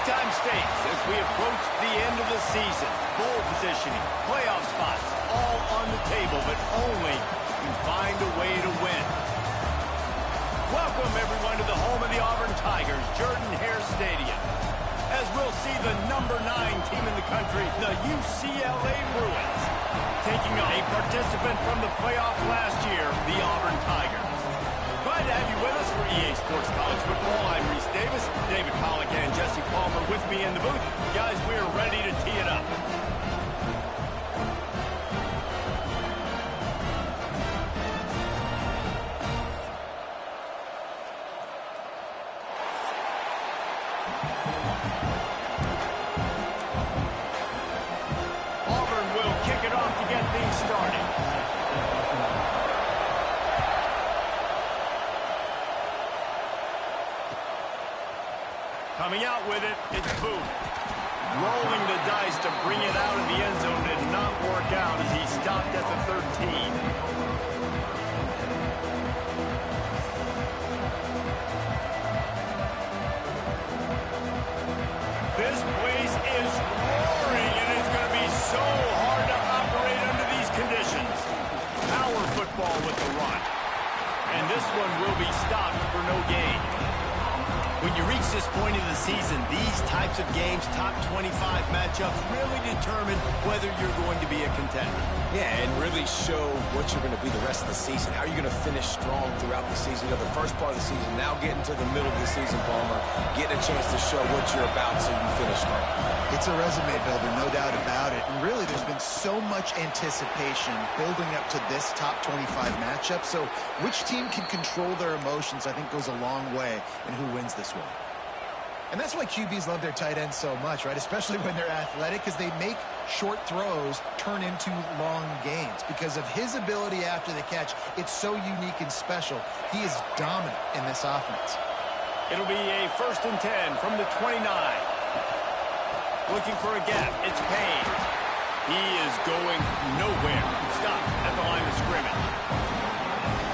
Big-time stakes as we approach the end of the season. Bowl positioning, playoff spots, all on the table, but only you find a way to win. Welcome, everyone, to the home of the Auburn Tigers, Jordan-Hare Stadium, as we'll see the number 9 team in the country, the UCLA Bruins, taking on a participant from the playoff last year, the Auburn Tigers. Glad to have you with us for EA Sports College Football. I'm Reese Davis, David Pollack, and Jesse Palmer with me in the booth. Guys, we're ready to tee it up. Auburn will kick it off to get things started. Coming out with it, it's Booth. Rolling the dice to bring it out of the end zone did not work out as he stopped at the 13. This place is roaring, and it's going to be so hard to operate under these conditions. Power football with the run. And this one will be stopped for no gain. When you reach this point in the season, these types of games, top 25 matchups, really determine whether you're going to be a contender. Yeah, and really show what you're going to be the rest of the season. How are you going to finish strong throughout the season? You know, the first part of the season, now getting to the middle of the season, Palmer, getting a chance to show what you're about so you can finish strong. It's a resume builder, no doubt about it. And really, there's been so much anticipation building up to this top 25 matchup. So which team can control their emotions, I think, goes a long way in who wins this one. And that's why QBs love their tight ends so much, right? Especially when they're athletic, because they make short throws turn into long gains. Because of his ability after the catch, it's so unique and special. He is dominant in this offense. It'll be a 1st and 10 from the 29. Looking for a gap. It's Payne. He is going nowhere. Stop at the line of scrimmage.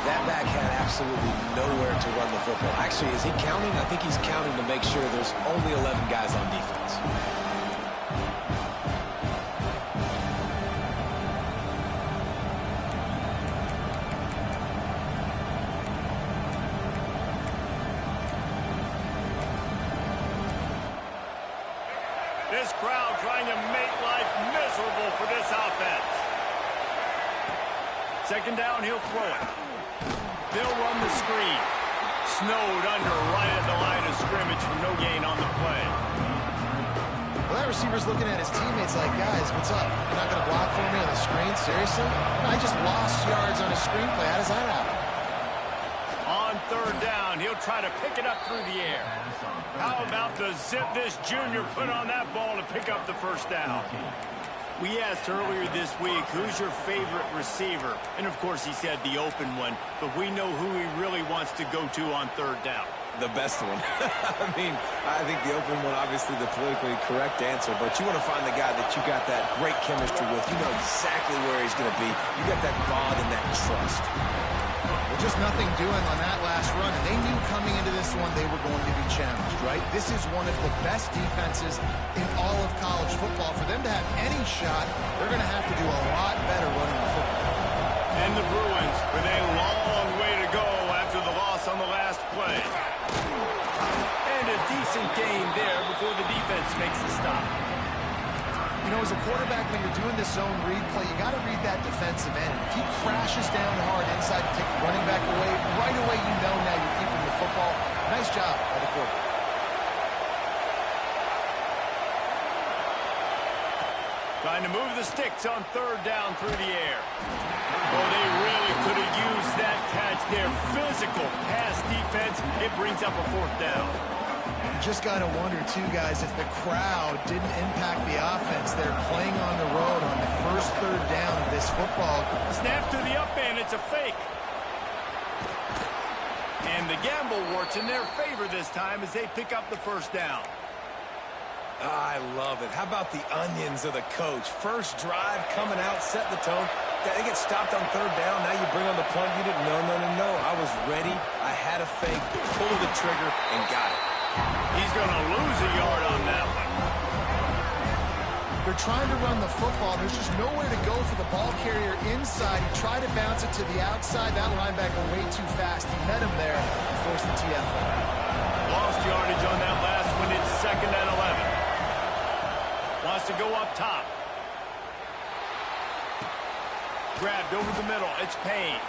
That back had absolutely nowhere to run the football. Actually, is he counting? I think he's counting to make sure there's only 11 guys on defense. This crowd trying to make life miserable for this offense. 2nd down, he'll throw it. They'll run the screen. Snowed under right at the line of scrimmage for no gain on the play. Well, that receiver's looking at his teammates like, guys, what's up? You're not going to block for me on the screen? Seriously? I just lost yards on a screenplay. How does that happen? On 3rd down, he'll try to pick it up through the air. How about the zip this junior put on that ball to pick up the 1st down? We asked earlier this week, who's your favorite receiver? And, of course, he said the open one, but we know who he really wants to go to on 3rd down. The best one. I mean, I think the open one, obviously the politically correct answer, but you want to find the guy that you got that great chemistry with. You know exactly where he's going to be. You got that bond and that trust. Well, just nothing doing on that last run, and they knew coming into this one they were going to be challenged, right? This is one of the best defenses in all of college football. For them to have any shot, they're going to have to do a lot better running the football. And the Bruins with a long way to go after the loss on the last play. And a decent gain there before the defense makes the stop. You know, as a quarterback, when you're doing this zone read play, you got to read that defensive end. If he crashes down hard inside to take the running back away, right away you know now you're keeping the football. Nice job by the quarterback. Trying to move the sticks on 3rd down through the air. Oh, they really could have used that catch there. Physical pass defense. It brings up a 4th down. You just got to wonder, too, guys, if the crowd didn't impact the offense. They're playing on the road on the 1st 3rd down of this football. Snap to the up end. It's a fake. And the gamble works in their favor this time as they pick up the 1st down. I love it. How about the onions of the coach? First drive, coming out, set the tone. They get stopped on 3rd down. Now you bring on the punt. You didn't. No. I was ready. I had a fake, pulled the trigger, and got it. He's going to lose a yard on that one. They're trying to run the football. There's just nowhere to go for the ball carrier inside. He tried to bounce it to the outside. That linebacker way too fast. He met him there and forced the TFL. Lost yardage on that last one. It's 2nd and 11. Wants to go up top. Grabbed over the middle. It's Payne.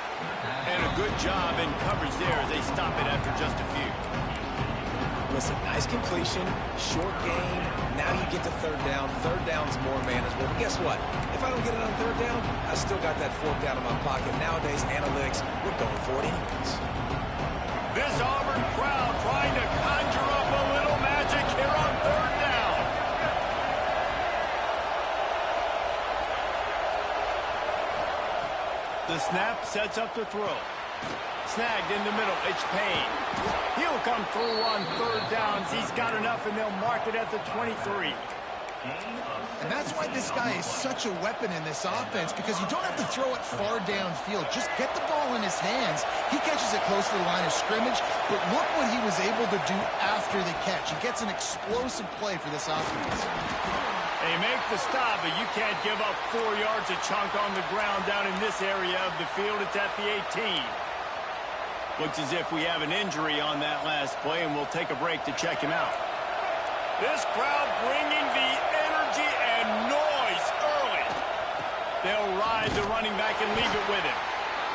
And a good job in coverage there as they stop it after just a few. Listen, nice completion, short game. Now you get to 3rd down. 3rd down's more manageable. But guess what? If I don't get it on 3rd down, I still got that 4th down in my pocket. Nowadays, analytics, we're going for it anyways. This Auburn crowd trying to conjure up a little magic here on 3rd down. The snap sets up the throw. Snagged in the middle. It's Payne. He'll come through on 3rd downs. He's got enough, and they'll mark it at the 23. And that's why this guy is such a weapon in this offense, because you don't have to throw it far downfield. Just get the ball in his hands. He catches it close to the line of scrimmage, but look what he was able to do after the catch. He gets an explosive play for this offense. They make the stop, but you can't give up 4 yards a chunk on the ground down in this area of the field. It's at the 18. Looks as if we have an injury on that last play, and we'll take a break to check him out. This crowd bringing the energy and noise early. They'll ride the running back and leave it with him.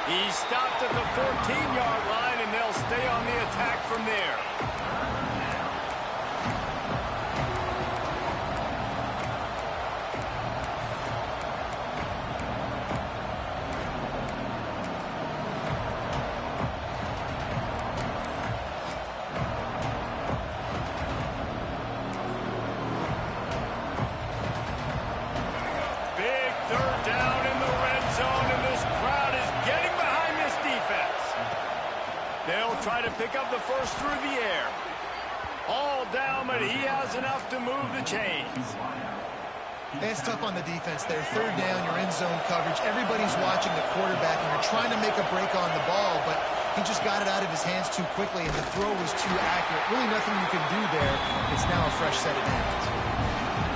He's stopped at the 14-yard line, and they'll stay on the attack from there. Try to pick up the first through the air. All down, but he has enough to move the chains. It's tough on the defense there. 3rd down, you're in zone coverage. Everybody's watching the quarterback, and you're trying to make a break on the ball, but he just got it out of his hands too quickly, and the throw was too accurate. Really nothing you can do there. It's now a fresh set of downs.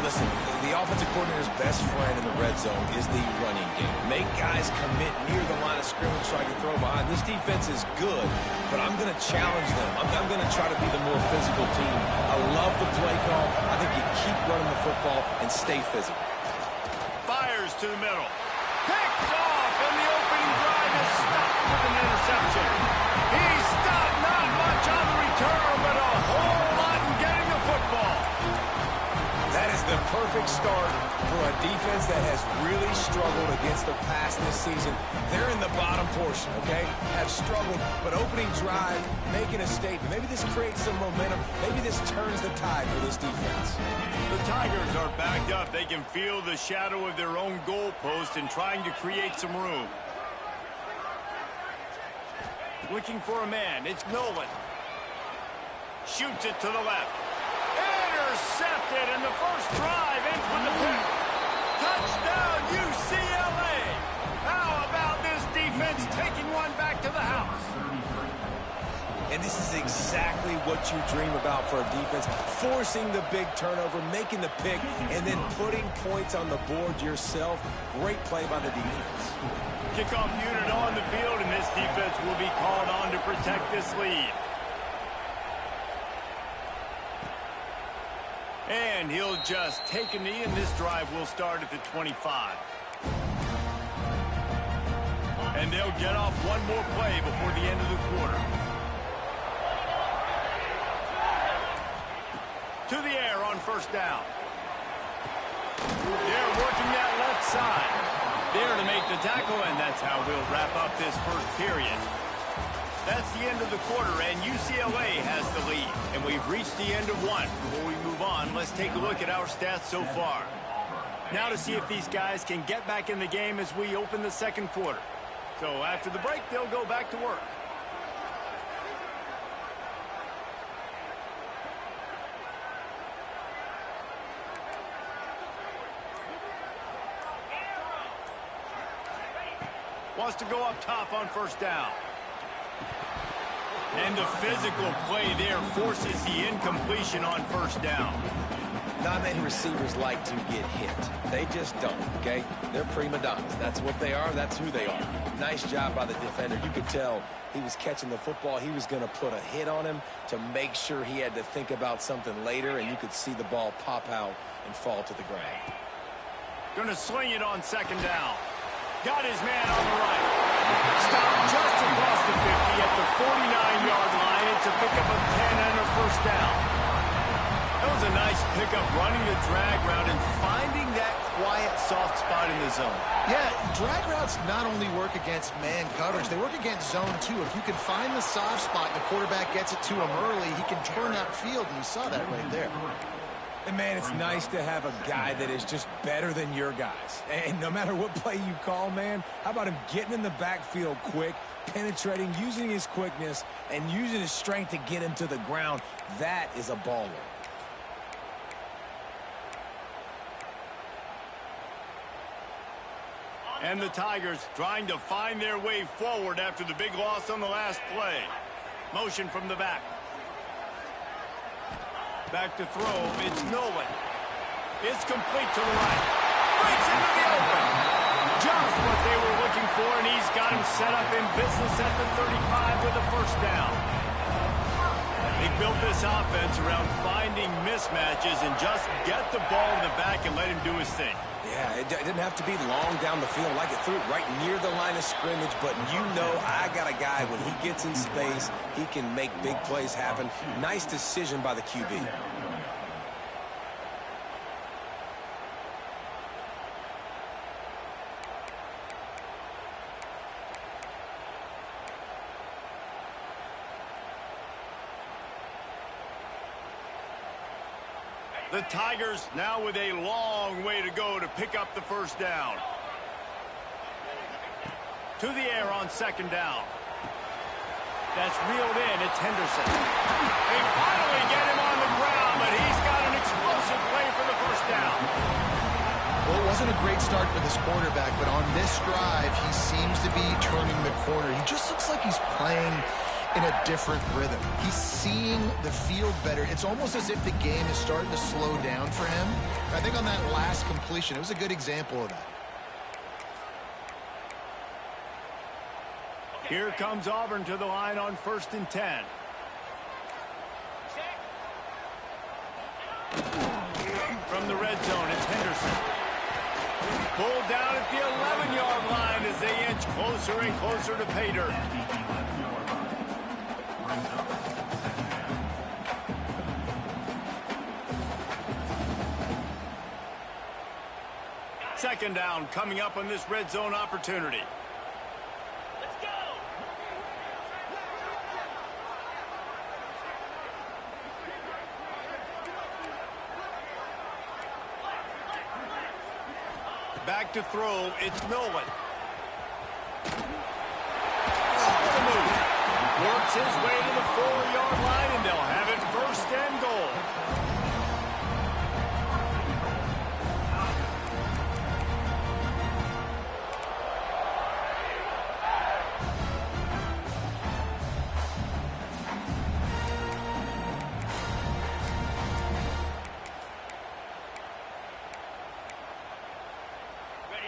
Listen, the offensive coordinator's best friend in the red zone is the running game. Make guys commit near the line of scrimmage so I can throw behind. This defense is good, but I'm going to challenge them. I'm going to try to be the more physical team. I love the play call. I think you keep running the football and stay physical. Fires to the middle. Picked off, and the opening drive is stopped with an interception. He stopped not much on the return, but a whole lot in getting the football. That is the perfect start for a defense that has really struggled against the pass this season. They're in the bottom portion, okay? Have struggled, but opening drive, making a statement. Maybe this creates some momentum. Maybe this turns the tide for this defense. The Tigers are backed up. They can feel the shadow of their own goalpost and trying to create some room. Looking for a man. It's Nolan. Shoots it to the left. Intercepted, and the first drive ends with the pick. Touchdown, UCLA! How about this defense taking one back to the house? And this is exactly what you dream about for a defense. Forcing the big turnover, making the pick, and then putting points on the board yourself. Great play by the defense. Kickoff unit on the field, and this defense will be called on to protect this lead. And he'll just take a knee, and this drive will start at the 25. And they'll get off one more play before the end of the quarter. To the air on 1st down. They're working that left side. There to make the tackle, and that's how we'll wrap up this first period. That's the end of the quarter, and UCLA has the lead. And we've reached the end of one. Before we move on, let's take a look at our stats so far. Now to see if these guys can get back in the game as we open the 2nd quarter. So after the break, they'll go back to work. Wants to go up top on 1st down. And the physical play there forces the incompletion on first down. Not many receivers like to get hit. They just don't, okay? They're prima donnas. That's what they are. That's who they are. Nice job by the defender. You could tell he was catching the football. He was going to put a hit on him to make sure he had to think about something later, and you could see the ball pop out and fall to the ground. Going to sling it on second down. Got his man on the right. Stopped just across the 50 at the 49-yard line. It's a pickup of 10 and a first down. That was a nice pickup, running the drag route and finding that quiet, soft spot in the zone. Yeah, drag routes not only work against man coverage, they work against zone too. If you can find the soft spot and the quarterback gets it to him early, he can turn upfield, and you saw that right there. And, man, it's nice to have a guy that is just better than your guys. And no matter what play you call, man, how about him getting in the backfield quick, penetrating, using his quickness, and using his strength to get him to the ground? That is a baller. And the Tigers trying to find their way forward after the big loss on the last play. Motion from the back. Back to throw. It's Nolan. It's complete to the right. Breaks into the open. Just what they were looking for, and he's got him set up in business at the 35 with a first down. They built this offense around finding mismatches and just get the ball in the back and let him do his thing. Yeah, it didn't have to be long down the field. Like it threw it right near the line of scrimmage, but you know I got a guy, when he gets in space, he can make big plays happen. Nice decision by the QB. The Tigers now with a long way to go to pick up the first down. To the air on second down. That's reeled in. It's Henderson. They finally get him on the ground, but he's got an explosive play for the first down. Well, it wasn't a great start for this quarterback, but on this drive, he seems to be turning the corner. He just looks like he's playing in a different rhythm. He's seeing the field better. It's almost as if the game is starting to slow down for him. I think on that last completion, it was a good example of that. Here comes Auburn to the line on 1st and 10. From the red zone, it's Henderson. Pulled down at the 11-yard line as they inch closer and closer to pay dirt. Second down coming up on this red zone opportunity. Let's go! Back to throw, it's Nolan. Works his way to the 4-yard line, and they'll have it 1st and goal.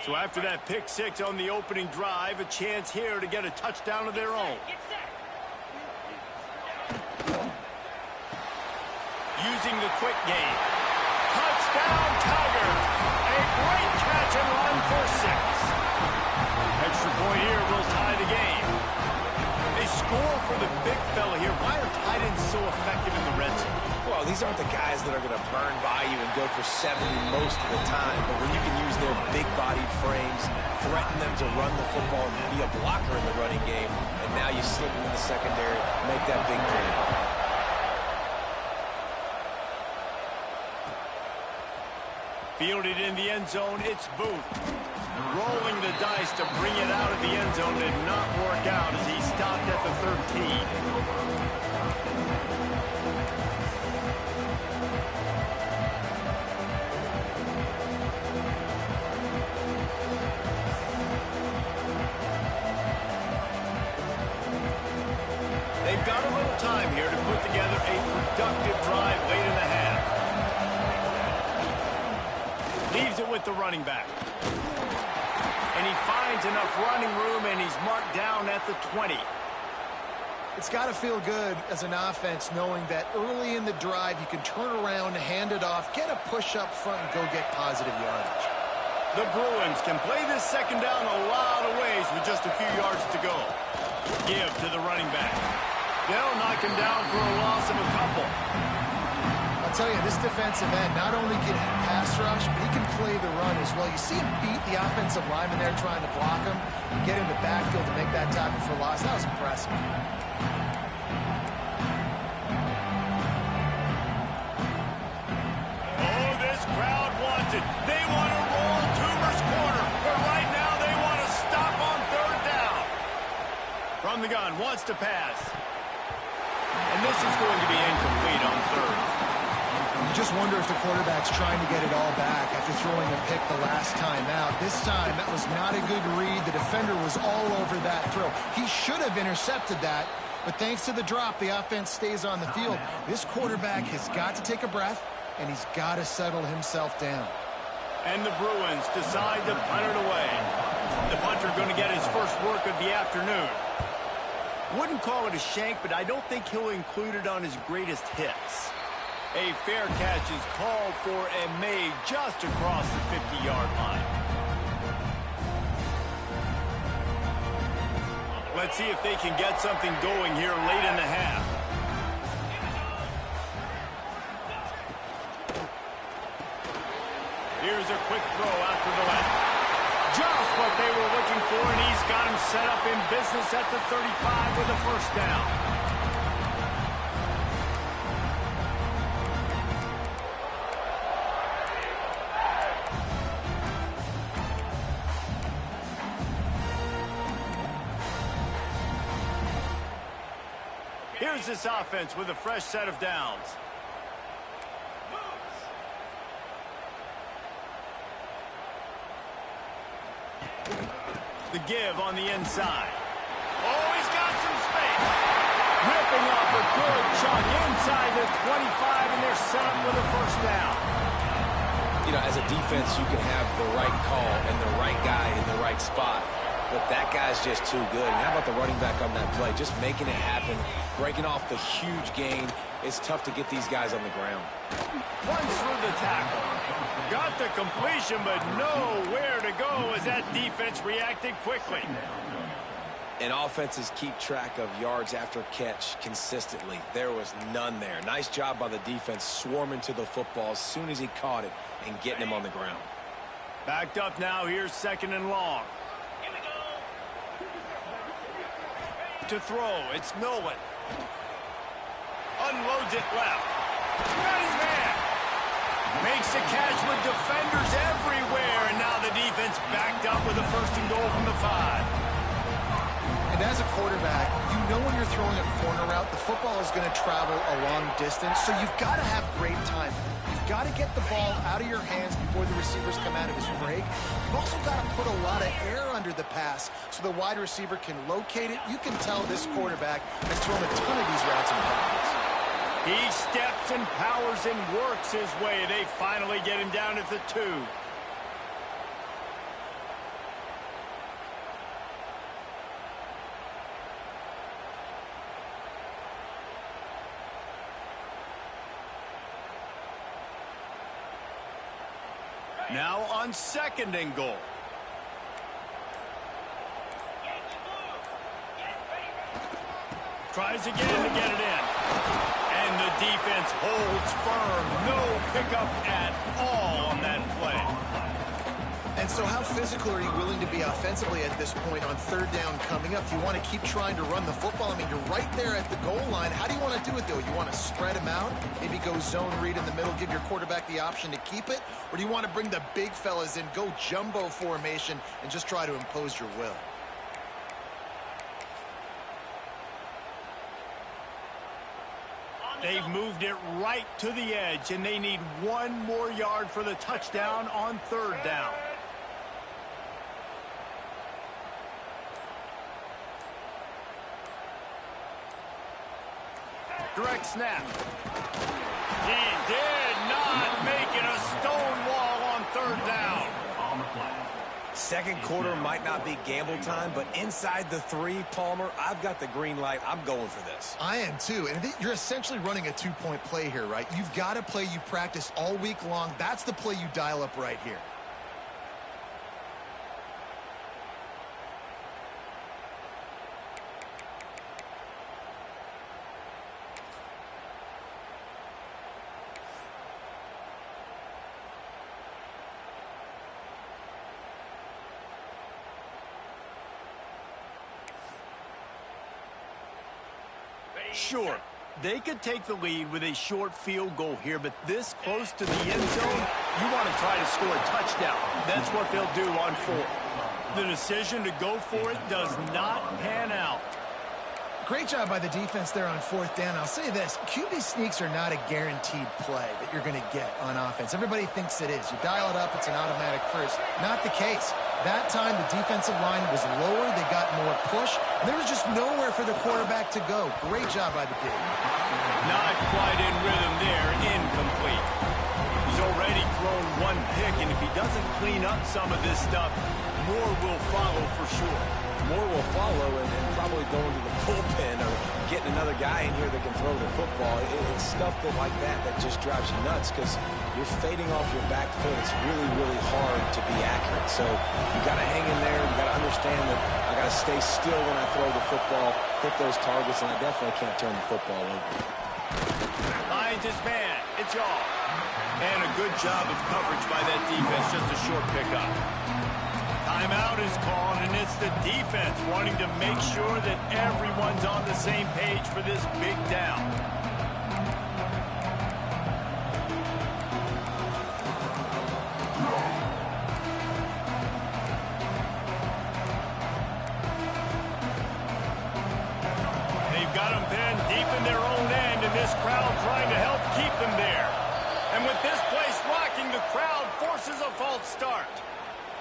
So after that pick six on the opening drive, a chance here to get a touchdown of their own. Using the quick game. Touchdown Tigers! A great catch and run for 6. Extra point here will tie the game. They score for the big fella here. Why are tight ends so effective in the red zone? Well, these aren't the guys that are going to burn by you and go for 70 most of the time, but when you can use their big-bodied frames, threaten them to run the football, and be a blocker in the running game, and now you slip them in the secondary, make that big play. Fielded in the end zone, it's Booth. Rolling the dice to bring it out of the end zone did not work out as he stopped at the 13. They've got a little time here to put together a productive drive late in the half. Leaves it with the running back. And he finds enough running room, and he's marked down at the 20. It's got to feel good as an offense knowing that early in the drive you can turn around, hand it off, get a push up front, and go get positive yardage. The Bruins can play this second down a lot of ways with just a few yards to go. Give to the running back. They'll knock him down for a loss of a couple. I'll tell you, this defensive end not only can he pass rush, but he can play the run as well. You see him beat the offensive lineman there trying to block him and get in the backfield to make that tackle for loss. That was impressive. Oh, this crowd wants it. They want to roll Toomer's corner, but right now they want to stop on third down. From the gun, wants to pass. And this is going to be incomplete on third. You just wonder if the quarterback's trying to get it all back after throwing a pick the last time out. This time, that was not a good read. The defender was all over that throw. He should have intercepted that, but thanks to the drop, the offense stays on the field. This quarterback has got to take a breath, and he's got to settle himself down. And the Bruins decide to punt it away. The punter going to get his first work of the afternoon. Wouldn't call it a shank, but I don't think he'll include it on his greatest hits. A fair catch is called for and made just across the 50-yard line. Let's see if they can get something going here late in the half. Here's a quick throw out to the left. Just what they were looking for, and he's got him set up in business at the 35 with a first down. Here's this offense with a fresh set of downs. The give on the inside. Oh, he's got some space. Ripping off a good chunk inside the 25, and they're set up with a first down. You know, as a defense, you can have the right call and the right guy in the right spot. But that guy's just too good. And how about the running back on that play? Just making it happen, breaking off the huge gain. It's tough to get these guys on the ground. Runs through the tackle. Got the completion, but nowhere to go as that defense reacted quickly. And offenses keep track of yards after catch consistently. There was none there. Nice job by the defense swarming to the football as soon as he caught it and getting him on the ground. Backed up now. Here's second and long. To throw, it's Nolan. Unloads it left. Got his man. Makes a catch with defenders everywhere, and now the defense backed up with a first and goal from the 5. And as a quarterback, you know when you're throwing a corner route, the football is going to travel a long distance, so you've got to have great timing. You've got to get the ball out of your hands before the receivers come out of his break. You've also got to put a lot of air under the pass so the wide receiver can locate it. You can tell this quarterback has thrown a ton of these routes in practice. He steps and powers and works his way. They finally get him down at the 2. Now on second and goal. Tries again to get it in. And the defense holds firm. No pickup at all on that play. And so how physical are you willing to be offensively at this point on third down coming up? Do you want to keep trying to run the football? I mean, you're right there at the goal line. How do you want to do it, though? You want to spread them out, maybe go zone read in the middle, give your quarterback the option to keep it? Or do you want to bring the big fellas in, go jumbo formation, and just try to impose your will? They've moved it right to the edge, and they need one more yard for the touchdown on third down. Direct snap. He did not make it a stone wall on third down. Second quarter might not be gamble time, but inside the 3, Palmer, I've got the green light. I'm going for this. I am too. And you're essentially running a 2-point play here, right? You've got a play you've practiced all week long. That's the play you dial up right here. Sure, they could take the lead with a short field goal here, but this close to the end zone, you want to try to score a touchdown. That's what they'll do on 4th. The decision to go for it does not pan out. Great job by the defense there on 4th down. I'll say this, QB sneaks are not a guaranteed play that you're going to get on offense. Everybody thinks it is. You dial it up, it's an automatic first. Not the case. That time, the defensive line was lower. They got more push. And there was just nowhere for the quarterback to go. Great job by the D. Not quite in rhythm there. Incomplete. He's already thrown 1 pick, and if he doesn't clean up some of this stuff, more will follow for sure. More will follow, and probably going to the bullpen or getting another guy in here that can throw the football. It's stuff like that just drives you nuts because you're fading off your back foot. It's really, really hard to be accurate. So you got to hang in there. You got to understand that I got to stay still when I throw the football, hit those targets, and I definitely can't turn the football over. Finds his man. It's all. And a good job of coverage by that defense. Just a short pickup. Timeout is called, and it's the defense wanting to make sure that everyone's on the same page for this big down. They've got them pinned deep in their own end, and this crowd trying to help keep them there. And with this place rocking, the crowd forces a false start.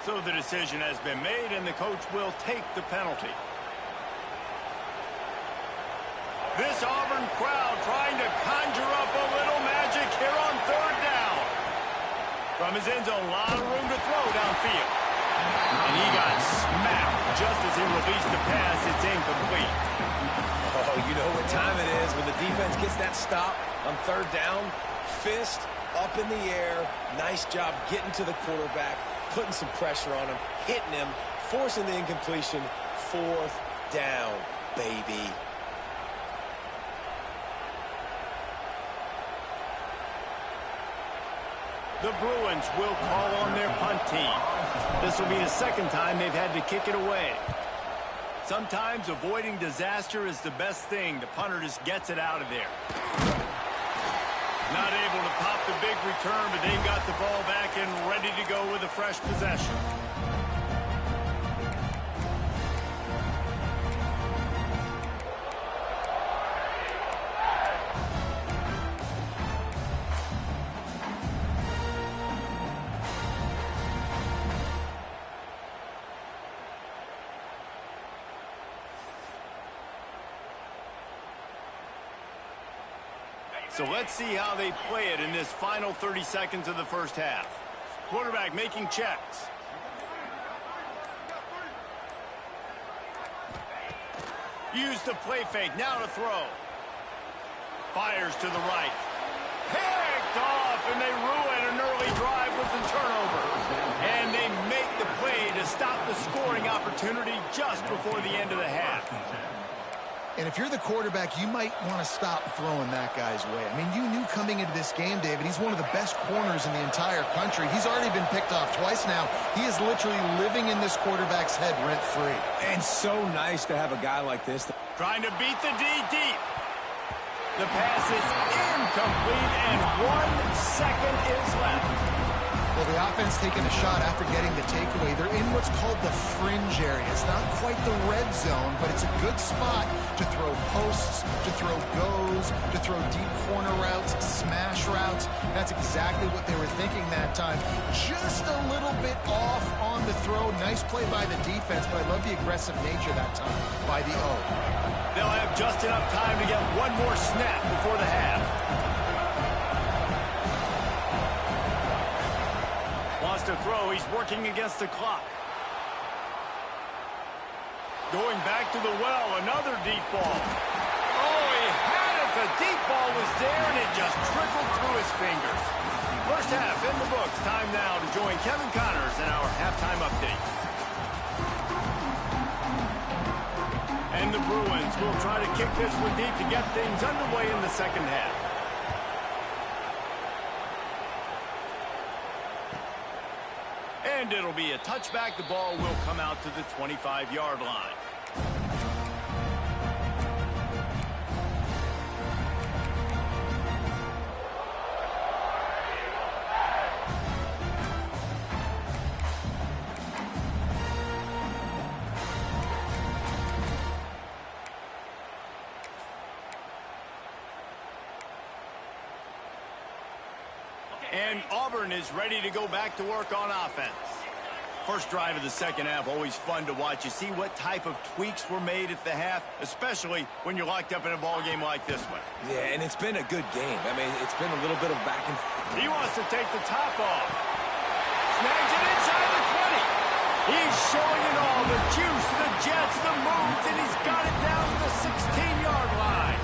So the decision has been made, and the coach will take the penalty. This Auburn crowd trying to conjure up a little magic here on third down. From his end zone, a lot of room to throw downfield. And he got smacked just as he released the pass. It's incomplete. Oh, you know what time it is when the defense gets that stop on third down. Fist up in the air. Nice job getting to the quarterback, putting some pressure on him, hitting him, forcing the incompletion. 4th down, baby. The Bruins will call on their punt team. This will be the second time they've had to kick it away. Sometimes avoiding disaster is the best thing. The punter just gets it out of there. Not able to pop the big return, but they've got the ball back and ready to go with a fresh possession. So let's see how they play it in this final 30 seconds of the first half. Quarterback making checks. Use the play fake. Now to throw. Fires to the right. Picked off, and they ruin an early drive with the turnover. And they make the play to stop the scoring opportunity just before the end of the half. And if you're the quarterback, you might want to stop throwing that guy's way. I mean, you knew coming into this game, David, he's one of the best corners in the entire country. He's already been picked off twice now. He is literally living in this quarterback's head rent-free. And so nice to have a guy like this. Trying to beat the D deep. The pass is incomplete, and 1 second is left. Well, the offense taking a shot after getting the takeaway. They're in what's called the fringe area. It's not quite the red zone, but it's a good spot to throw posts, to throw goes, to throw deep corner routes, smash routes. That's exactly what they were thinking that time. Just a little bit off on the throw. Nice play by the defense, but I love the aggressive nature that time by the O. They'll have just enough time to get one more snap before the half. Wants to throw. He's working against the clock. Going back to the well, another deep ball. Oh, he had it. The deep ball was there, and it just trickled through his fingers. First half in the books. Time now to join Kevin Connors in our halftime update. And the Bruins will try to kick this one deep to get things underway in the second half. And it'll be a touchback. The ball will come out to the 25-yard line. And Auburn is ready to go back to work on offense. First drive of the second half, always fun to watch. You see what type of tweaks were made at the half, especially when you're locked up in a ball game like this one. Yeah, and it's been a good game. I mean, it's been a little bit of back and forth. He wants to take the top off. Snags it inside the 20. He's showing it all, the juice, the jets, the moves, and he's got it down to the 16-yard line.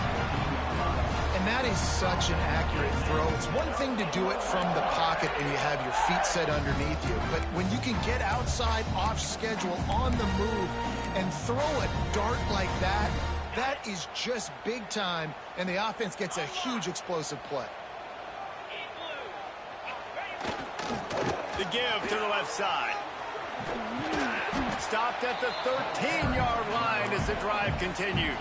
And that is such an accurate throw. It's one thing to do it from the pocket and you have your feet set underneath you, but when you can get outside, off schedule, on the move, and throw a dart like that, that is just big time, and the offense gets a huge explosive play. The give to the left side. Stopped at the 13-yard line as the drive continues.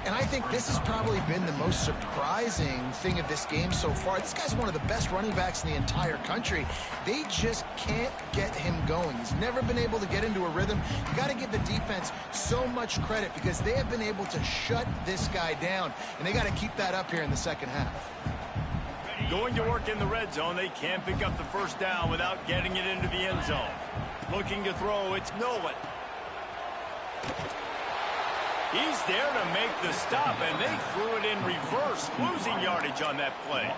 And I think this has probably been the most surprising thing of this game so far. This guy's one of the best running backs in the entire country. They just can't get him going. He's never been able to get into a rhythm. You got to give the defense so much credit because they have been able to shut this guy down, and they got to keep that up here in the second half. Going to work in the red zone. They can't pick up the first down without getting it into the end zone. Looking to throw, it's Nolan. He's there to make the stop, and they threw it in reverse, losing yardage on that play.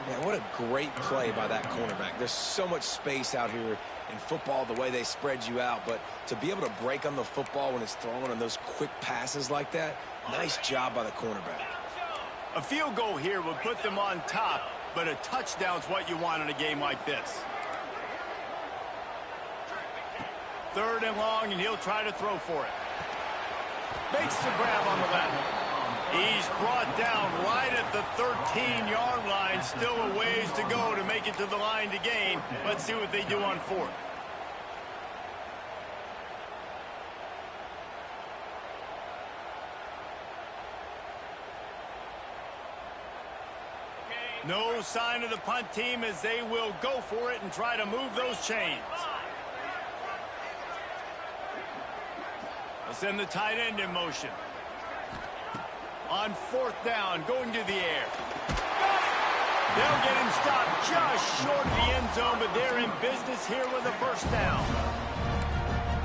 Man, what a great play by that cornerback. There's so much space out here in football, the way they spread you out, but to be able to break on the football when it's thrown on those quick passes like that, nice job by the cornerback. A field goal here would put them on top, but a touchdown's what you want in a game like this. Third and long, and he'll try to throw for it. Makes the grab on the left. He's brought down right at the 13-yard line. Still a ways to go to make it to the line to gain. Let's see what they do on fourth. No sign of the punt team as they will go for it and try to move those chains. They'll send the tight end in motion. On fourth down, going to the air. They'll get him stopped just short of the end zone, but they're in business here with a first down.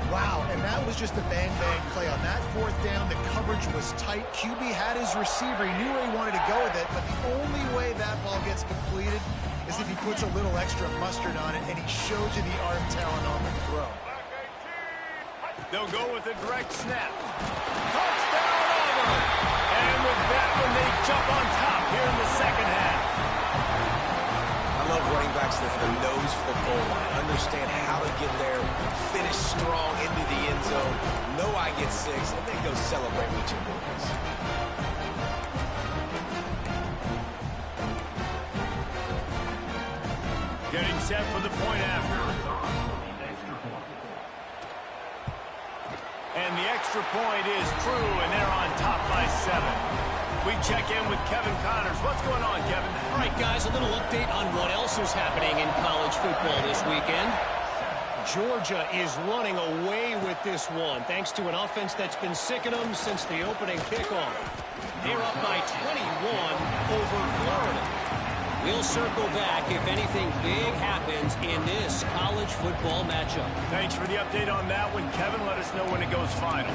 Wow, and that was just a bang-bang play. On that fourth down, the coverage was tight. QB had his receiver. He knew where he wanted to go with it, but the only way that ball gets completed is if he puts a little extra mustard on it, and he shows you the arm talent on the throw. They'll go with a direct snap. Touchdown, Auburn! And with that one, they jump on top here in the second half. I love running backs that have a nose for the goal line. Understand how to get there, finish strong into the end zone, know I get 6, and then go celebrate with your boys. Getting set for the point after. And the extra point is true, and they're on top by 7. We check in with Kevin Connors. What's going on, Kevin? All right, guys, a little update on what else is happening in college football this weekend. Georgia is running away with this one, thanks to an offense that's been sicking them since the opening kickoff. They're up by 21 over Florida. We'll circle back if anything big happens in this college football matchup. Thanks for the update on that one, Kevin. Let us know when it goes final.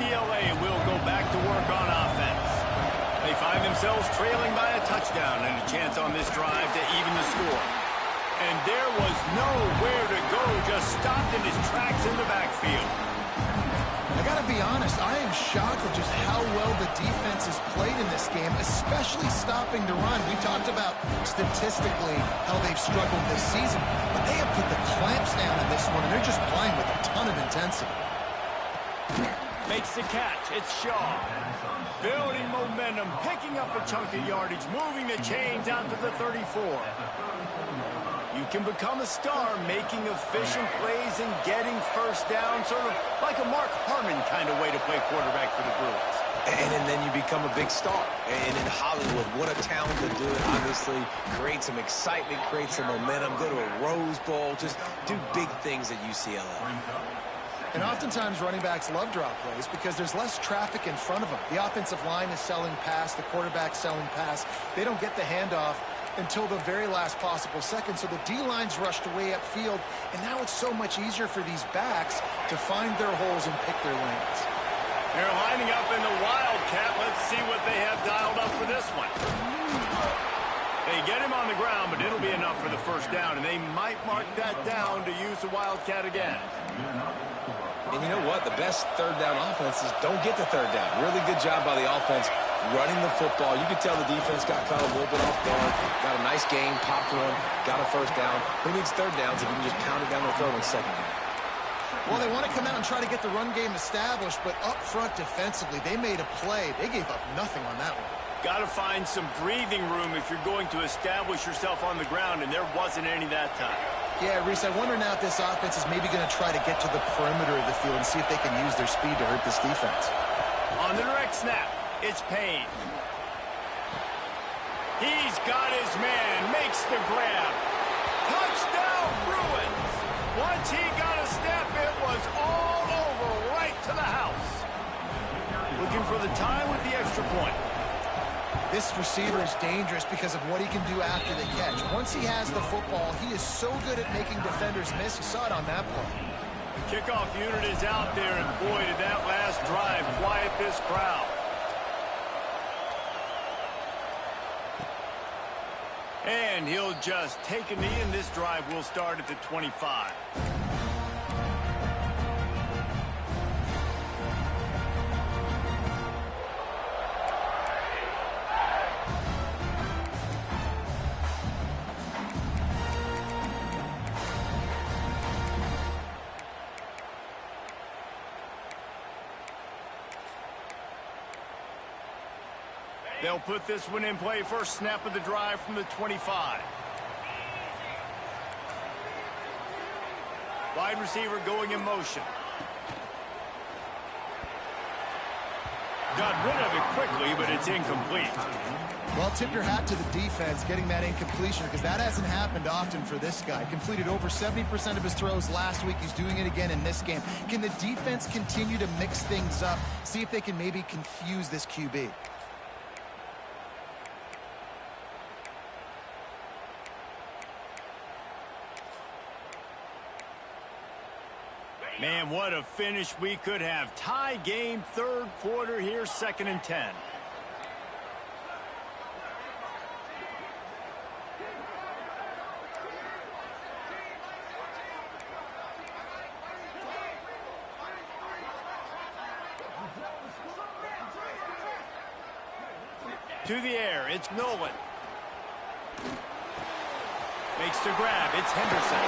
UCLA will go back to work on offense. They find themselves trailing by a touchdown and a chance on this drive to even the score. And there was nowhere to go, just stopped in his tracks in the backfield. I got to be honest, I am shocked at just how well the defense has played in this game, especially stopping the run. We talked about statistically how they've struggled this season, but they have put the clamps down in this one, and they're just playing with a ton of intensity. Makes the catch. It's Shaw. Building momentum, picking up a chunk of yardage, moving the chains out to the 34. You can become a star making efficient plays and getting first down, sort of like a Mark Harmon kind of way to play quarterback for the Bruins. And then you become a big star. And in Hollywood, what a talent to do it. Obviously, create some excitement, create some momentum, go to a Rose Bowl, just do big things at UCLA. And oftentimes running backs love drop plays because there's less traffic in front of them. The offensive line is selling pass, the quarterback's selling pass. They don't get the handoff until the very last possible second, so the D-line's rushed away upfield, and now it's so much easier for these backs to find their holes and pick their lanes. They're lining up in the Wildcat. Let's see what they have dialed up for this one. They get him on the ground, but it'll be enough for the first down, and they might mark that down to use the Wildcat again. And you know what? The best third down offenses don't get the third down. Really good job by the offense running the football. You could tell the defense got caught a little bit off guard. Got a nice game, popped one, got a first down. Who needs third downs if you can just pound it down their throat on second down? Well, they want to come out and try to get the run game established, but up front defensively, they made a play. They gave up nothing on that one. Got to find some breathing room if you're going to establish yourself on the ground, and there wasn't any that time. Yeah, Reese, I wonder now if this offense is maybe going to try to get to the perimeter of the field and see if they can use their speed to hurt this defense. On the direct snap, it's Payne. He's got his man, makes the grab. Touchdown, Bruins! Once he got a step, it was all over, right to the house. Looking for the tie with the extra point. This receiver is dangerous because of what he can do after the catch. Once he has the football, he is so good at making defenders miss. You saw it on that play. The kickoff unit is out there, and boy, did that last drive quiet this crowd. And he'll just take a knee, and this drive will start at the 25. They'll put this one in play. First snap of the drive from the 25. Wide receiver going in motion. Got rid of it quickly, but it's incomplete. Well, tip your hat to the defense getting that incompletion because that hasn't happened often for this guy. Completed over 70% of his throws last week. He's doing it again in this game. Can the defense continue to mix things up? See if they can maybe confuse this QB. Man, what a finish we could have. Tie game, third quarter here, 2nd and 10. To the air, it's Nolan. Makes the grab, it's Henderson.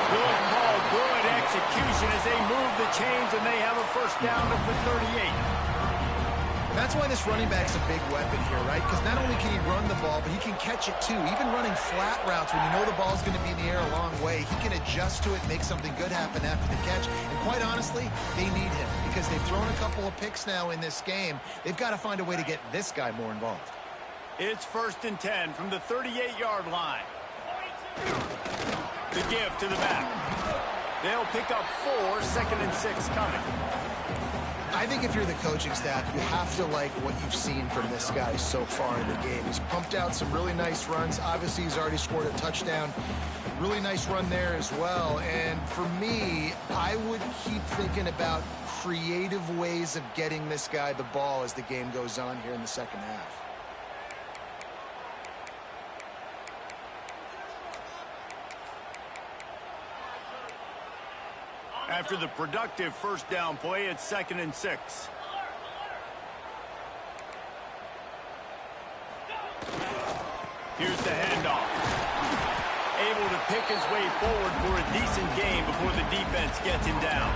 Good call, good execution as they move the chains, and they have a first down at the 38. That's why this running back's a big weapon here, right? Because not only can he run the ball, but he can catch it too. Even running flat routes when you know the ball's going to be in the air a long way, he can adjust to it, make something good happen after the catch. And quite honestly, they need him because they've thrown a couple of picks now in this game. They've got to find a way to get this guy more involved. It's 1st and 10 from the 38-yard line. The give to the back. They'll pick up 4, 2nd and 6 coming. I think if you're the coaching staff, you have to like what you've seen from this guy so far in the game. He's pumped out some really nice runs. Obviously, he's already scored a touchdown. Really nice run there as well. And for me, I would keep thinking about creative ways of getting this guy the ball as the game goes on here in the second half. After the productive first down play, it's 2nd and 6. Here's the handoff. Able to pick his way forward for a decent gain before the defense gets him down.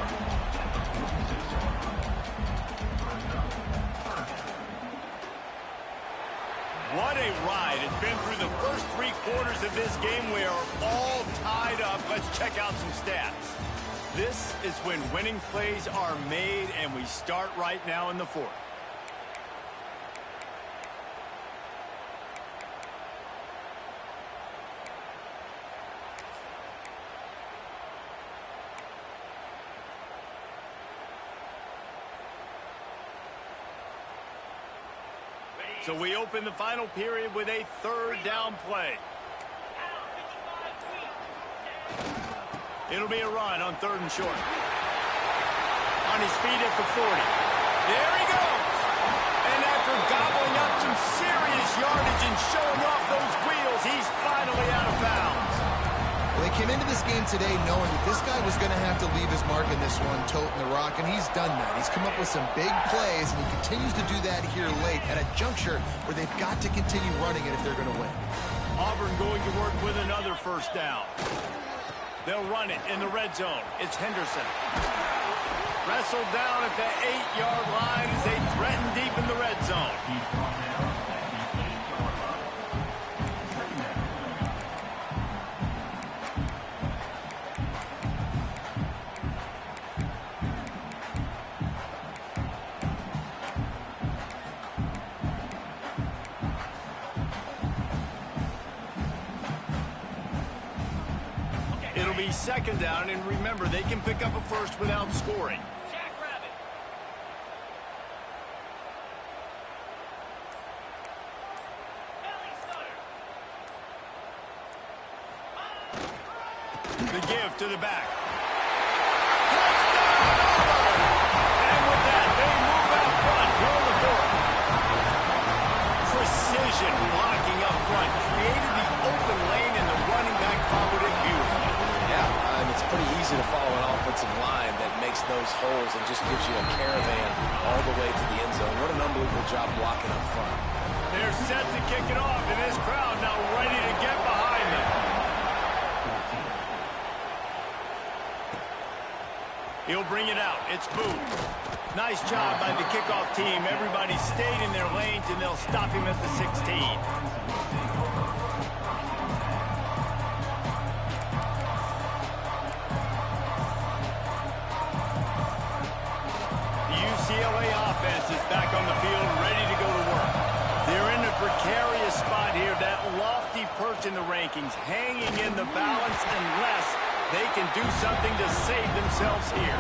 What a ride. It's been through the first 3 quarters of this game. We are all tied up. Let's check out some stats. This is when winning plays are made, and we start right now in the 4th. So we open the final period with a 3rd down play. It'll be a run on 3rd and short. On his feet at the 40. There he goes. And after gobbling up some serious yardage and showing off those wheels, he's finally out of bounds. Well, they came into this game today knowing that this guy was going to have to leave his mark in this one, toting the rock, and he's done that. He's come up with some big plays, and he continues to do that here late at a juncture where they've got to continue running it if they're going to win. Auburn going to work with another first down. They'll run it in the red zone. It's Henderson. Wrestled down at the 8-yard line as they threaten deep in the red zone. It'll be 2nd down, and remember, they can pick up a first without scoring. The give to the back. Touchdown, Auburn! And with that, they move out front here in the 4th. Precision blocking up front. Created the open lane, and the running back followed it beautifully. Yeah, it's pretty easy to follow an offensive line that makes those holes and just gives you a caravan all the way to the end zone. What an unbelievable job blocking up front. They're set to kick it off, and this crowd now ready to get behind them. He'll bring it out. It's Booth. Nice job by the kickoff team. Everybody stayed in their lanes, and they'll stop him at the 16. UCLA offense is back on the field, ready to go to work. They're in a precarious spot here, that lofty perch in the rankings, hanging in the balance unless they can do something to save themselves here.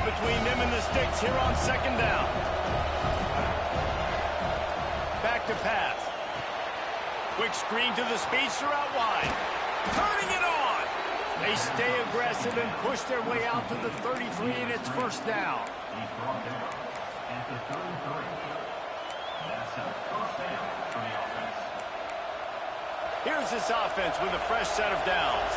Between them and the sticks here on 2nd down. Back to pass. Quick screen to the speedster out wide. Turning it on. They stay aggressive and push their way out to the 33, and it's 1st down. Here's this offense with a fresh set of downs.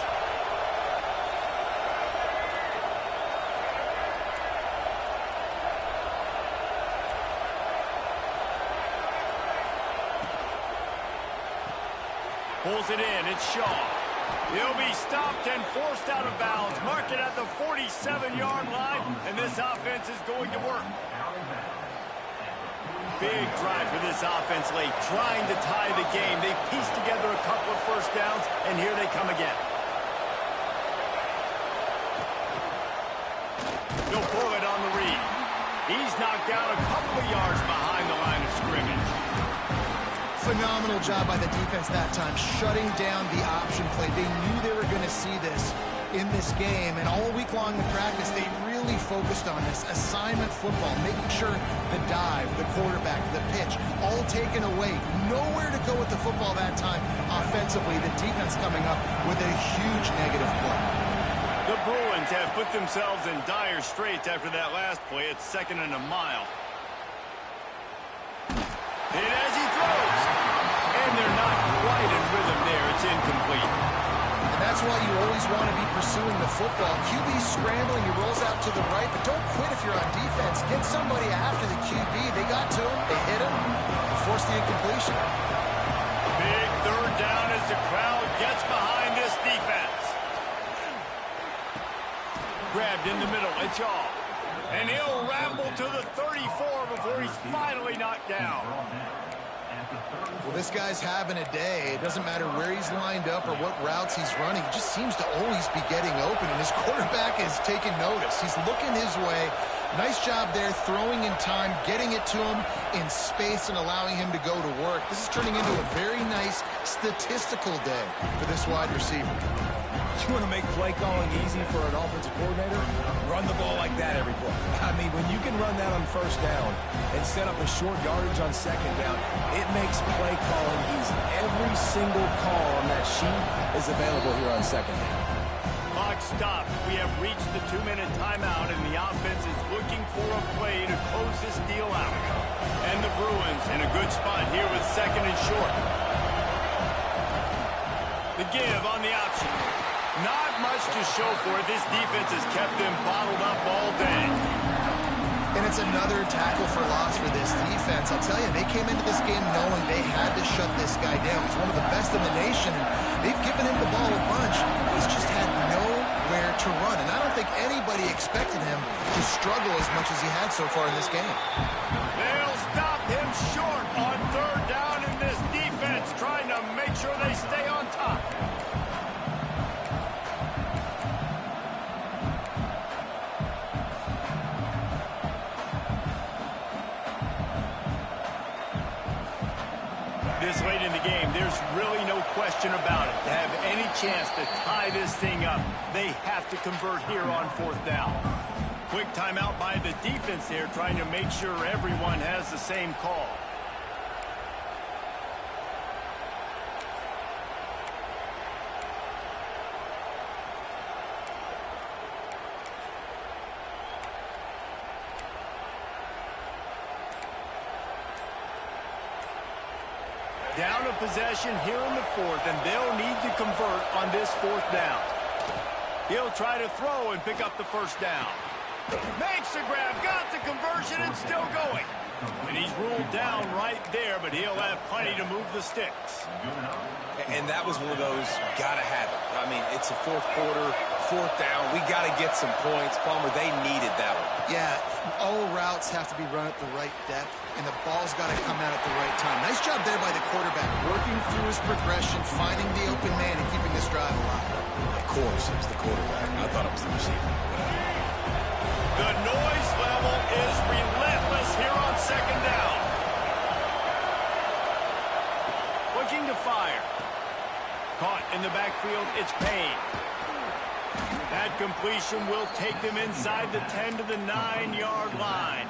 Pulls it in. It's Shaw. He'll be stopped and forced out of bounds. Mark it at the 47-yard line, and this offense is going to work. Big drive for this offense late, trying to tie the game. They pieced together a couple of first downs, and here they come again. He'll pull it on the read. He's knocked down a couple of yards behind the line of scrimmage. Phenomenal job by the defense that time, shutting down the option play. They knew they were going to see this in this game, and all week long in practice, they really focused on this assignment football, making sure the dive, the quarterback, the pitch, all taken away. Nowhere to go with the football that time offensively. The defense coming up with a huge negative play. The Bruins have put themselves in dire straits after that last play. It's 2nd and a mile. And as he throws, and they're not quite in rhythm there. It's incomplete. And that's why you always want to be pursuing the football. QB's scrambling, he rolls out to the right, but don't quit if you're on defense. Get somebody after the QB. They got to him, they hit him, and forced the incompletion. Big 3rd down as the crowd gets behind this defense. Grabbed in the middle, it's all. And he'll ramble to the 34 before he's finally knocked down. Well, this guy's having a day. It doesn't matter where he's lined up or what routes he's running. He just seems to always be getting open, and his quarterback is taking notice. He's looking his way. Nice job there, throwing in time, getting it to him in space and allowing him to go to work. This is turning into a very nice statistical day for this wide receiver. You want to make play calling easy for an offensive coordinator? Run the ball like that every play. I mean, when you can run that on 1st down and set up a short yardage on 2nd down, it makes play calling easy. Every single call on that sheet is available here on 2nd down. Clock stops. We have reached the 2-minute timeout, and the offense is looking for a play to close this deal out. And the Bruins in a good spot here with 2nd and short. The give on the option. Not much to show for it. This defense has kept them bottled up all day. And it's another tackle for loss for this defense. I'll tell you, they came into this game knowing they had to shut this guy down. He's one of the best in the nation, and they've given him the ball a bunch. He's just had nowhere to run, and I don't think anybody expected him to struggle as much as he had so far in this game. They'll stop him short on 3rd down in this defense, trying to make sure they stay on top. This late in the game, there's really no question about it. To have any chance to tie this thing up, they have to convert here on 4th down. Quick timeout by the defense here, trying to make sure everyone has the same call. Down a possession here in the 4th, and they'll need to convert on this 4th down. He'll try to throw and pick up the 1st down. Makes the grab, got the conversion, and still going. And he's ruled down right there, but he'll have plenty to move the sticks. And that was one of those gotta have it. I mean, it's a 4th quarter, 4th down. We got to get some points. Palmer, they needed that one. Yeah, all routes have to be run at the right depth, and the ball's got to come out at the right time. Nice job there by the quarterback, working through his progression, finding the open man, and keeping this drive alive. Of course, it was the quarterback. I thought it was the receiver. The noise level is relentless here on 2nd down. Looking to fire. Caught in the backfield, it's Payne. That completion will take them inside the 10 to the 9-yard line.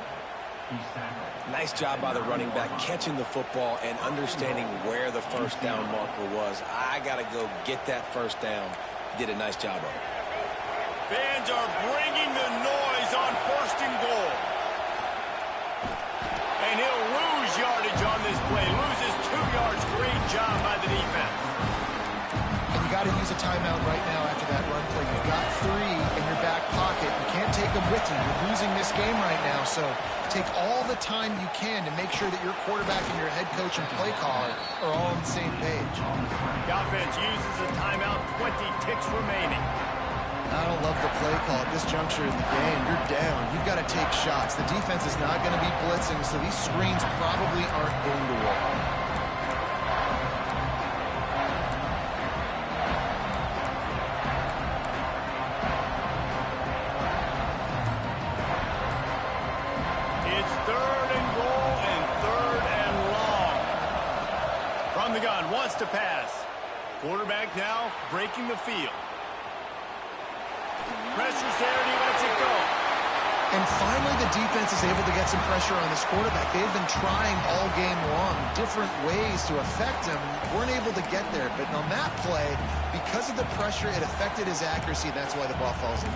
Nice job by the running back, catching the football and understanding where the 1st down marker was. I got to go get that 1st down. Did a nice job of it. Fans are bringing the noise on 1st and goal. And he'll lose yardage on this play. Loses 2 yards. Great job by the defense. And you got to use a timeout right now after that run play. You've got 3 in your back pocket. You can't take them with you. You're losing this game right now, so take all the time you can to make sure that your quarterback and your head coach and play caller are all on the same page. The offense uses a timeout, 20 ticks remaining. I don't love the play call at this juncture in the game. You're down. You've got to take shots. The defense is not going to be blitzing, so these screens probably aren't going to work. wants to pass. Quarterback now breaking the field. Pressure's there, and he lets it go. And finally, the defense is able to get some pressure on this quarterback. They've been trying all game long different ways to affect him. Weren't able to get there. But on that play, because of the pressure, it affected his accuracy. That's why the ball falls in.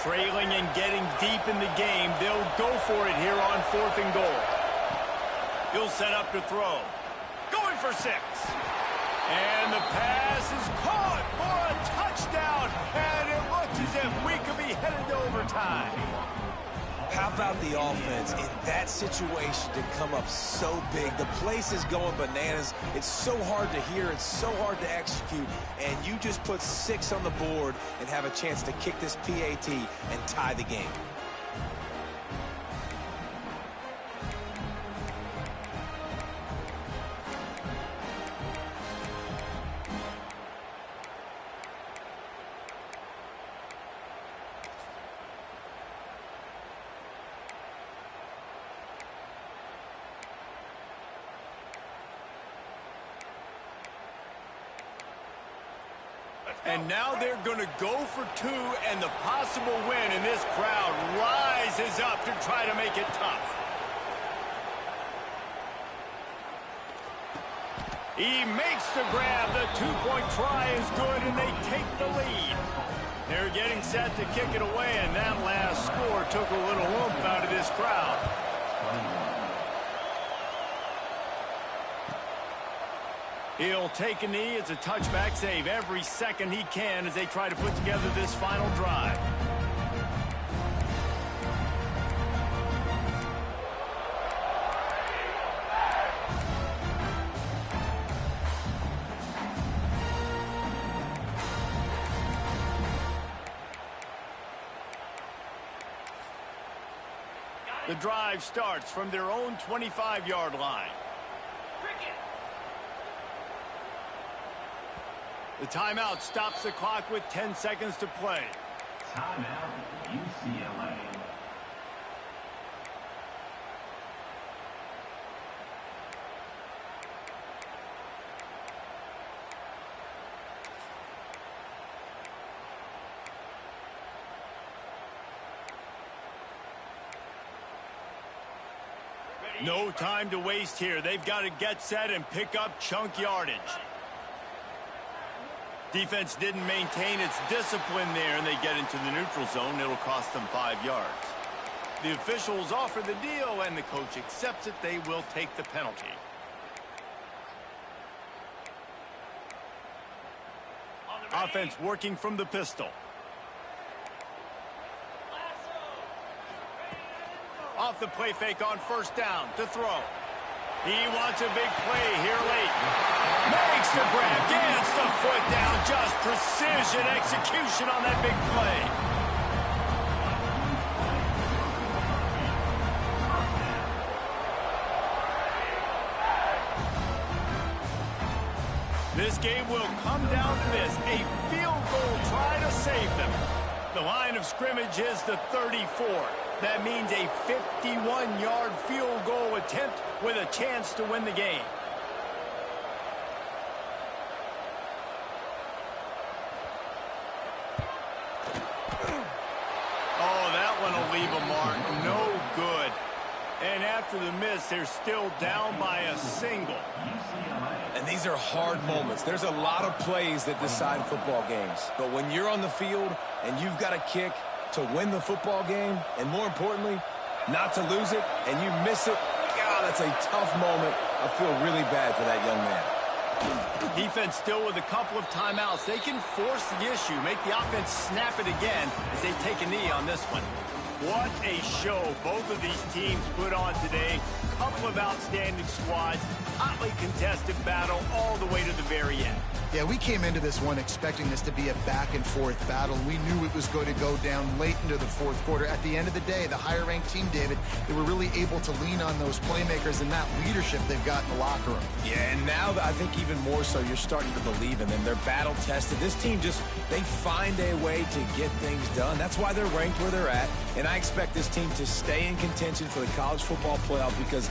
Trailing and getting deep in the game, they'll go for it here on 4th and goal. He'll set up to throw. Going for 6. And the pass is caught for a touchdown. And it looks as if we could be headed to overtime. How about the offense in that situation to come up so big? The place is going bananas. It's so hard to hear. It's so hard to execute. And you just put 6 on the board and have a chance to kick this PAT and tie the game. And now they're going to go for 2, and the possible win, and this crowd rises up to try to make it tough. He makes the grab. The 2-point try is good, and they take the lead. They're getting set to kick it away, and that last score took a little oomph out of this crowd. He'll take a knee. It's a touchback save every second he can as they try to put together this final drive. The drive starts from their own 25-yard line. The timeout stops the clock with 10 seconds to play. Timeout, UCLA. No time to waste here. They've got to get set and pick up chunk yardage. Defense didn't maintain its discipline there, and they get into the neutral zone. It'll cost them 5 yards. The officials offer the deal, and the coach accepts it. They will take the penalty. Offense working from the pistol. Off the play fake on 1st down to throw. He wants a big play here late. Makes the grab, gets the foot down. Just precision execution on that big play. This game will come down to this. A field goal try to save them. The line of scrimmage is the 34. That means a 51-yard field goal attempt with a chance to win the game. Oh, that one will leave a mark. No good. And after the miss, they're still down by a single. And these are hard moments. There's a lot of plays that decide football games. But when you're on the field and you've got a kick to win the football game, and more importantly, not to lose it, and you miss it, God, that's a tough moment. I feel really bad for that young man. Defense still with a couple of timeouts. They can force the issue, make the offense snap it again as they take a knee on this one. What a show both of these teams put on today. Couple of outstanding squads, hotly contested battle all the way to the very end. Yeah, we came into this one expecting this to be a back-and-forth battle. We knew it was going to go down late into the fourth quarter. At the end of the day, the higher-ranked team, David, they were really able to lean on those playmakers and that leadership they've got in the locker room. Yeah, and now I think even more so, you're starting to believe in them. They're battle-tested. This team they find a way to get things done. That's why they're ranked where they're at, and I expect this team to stay in contention for the college football playoff because